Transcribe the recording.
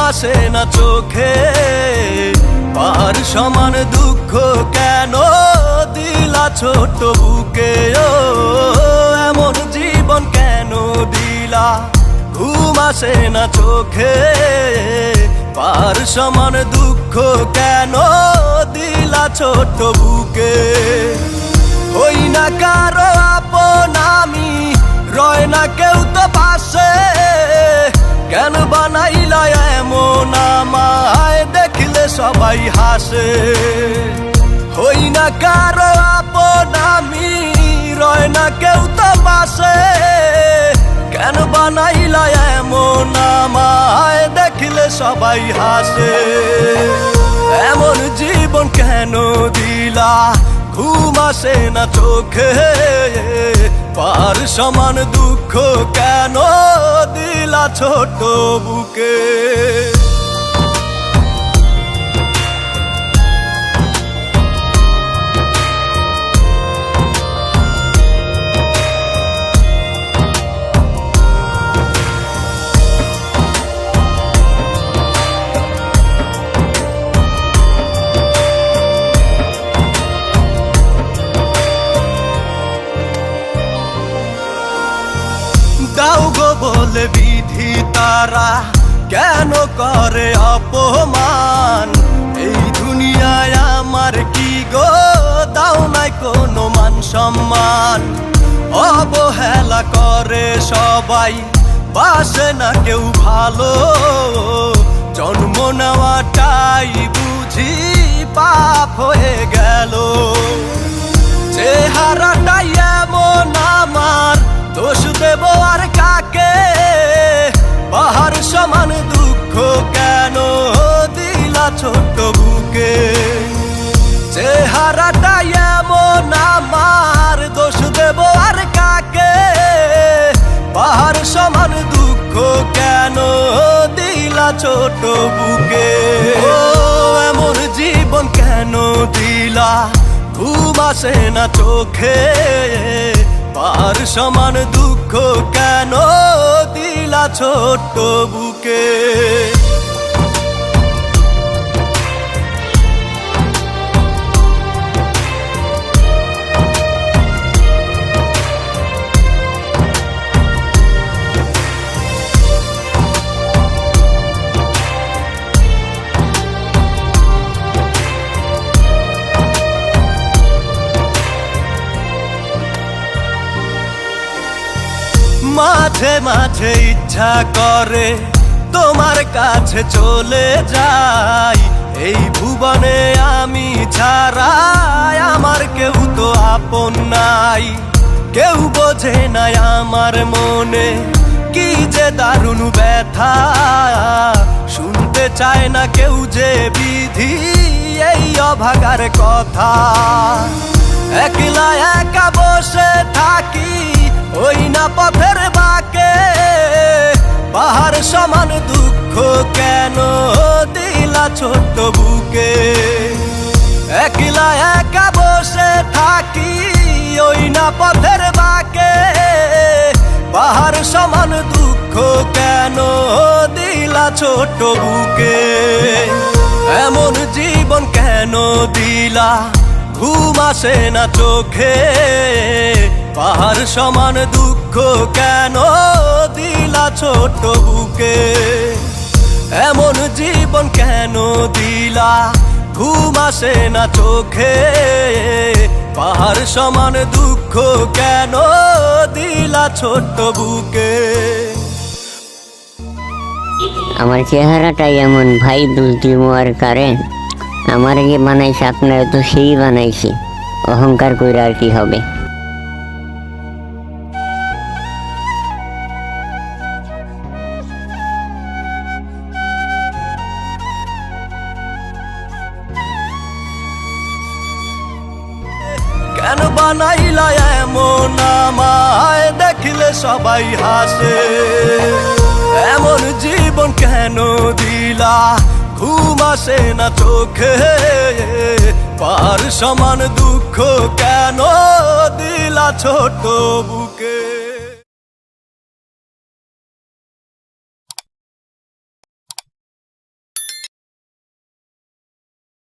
আসে না চোখে, পার সমান দুঃখ কেন দিলা ছোট বুকে। ও এমন জীবন কেন দিলা, ঘুম আসে না চোখে, পার সমান দুঃখ কেন দিলা ছোট বুকে। হই না কারো আপন আমি, রয় না কেউ তো পাশে, কেন বানাইলা এমন আমায় দেখলে সবাই হাসে। হই না কারো আপন আমি, রয় না কেউ তো পাশে, কেন বানাইলা এমন আমায় দেখলে সবাই হাসে। এমন জীবন কেন দিলা, ঘুম আসে না চোখে, পার সমান দুঃখ কেন দিলা ছোট বুকে। দাও গো বলে বিধি তারা কেন করে অপমান, এই দুনিয়ায় আমার কি গো দাও নাই কোনো মান সম্মান। অবহেলা করে সবাই, বাসে না কেউ ভালো, জন্ম নেওয়াটাই বুঝি পাপ হয়ে গেল। চেহারাটাই এমন আমার, দোষ দেব আর কাকে, পাহাড় সমান দুঃখ কেন দিলা ছোট বুকে। চেহারাটাই এমন আমার, দোষ দেব আর কাকে, পাহাড় সমান দুঃখ কেন দিলা ছোট বুকে। ও এমন জীবন কেন দিলা, ঘুম আসে না চোখে, পার সমান দুঃখ কেন দিলা ছোট বুকে। মাঝে মাঝে ইচ্ছা করে তোমার কাছে চলে যাই, এই ভুবনে আমি ছাড়া আমার কেউ তো আপন নাই। কেউ বোঝে নাই আমার মনে কি যে দারুণ ব্যথা, শুনতে চায় না কেউ যে বিধি এই অভাগার কথা। একলা একা বসে থাকি ওই না পথের বাঁকে, পাহাড় সমান দুঃখ কেন দিলা ছোট বুকে। একলা একা বসে থাকি ওই না পথের বাঁকে, পাহাড় সমান দুঃখ কেন দিলা ছোট বুকে। এমন জীবন কেন দিলা, ঘুম আসে না চোখে, পাহাড় সমান দুঃখ কেন দিলা ছোট বুকে। এমন জীবন কেন দিলা, ঘুম আসে না চোখে, পাহাড় সমান দুঃখ কেন দিলা ছোট বুকে। আমার চেহারাটাই এমন, ভাই দোষ দিব আর কারে, আমার যে বানাইছে আপনারা তো সেই বানাইছে, অহংকার করে আর কি হবে। কেন বানাইলা এমন আমায় দেখলে সবাই হাসে। এমন জীবন কেন দিলা, ঘুম আসে না চোখে, পার সমান দুঃখ কেন দিলা ছোট বুকে।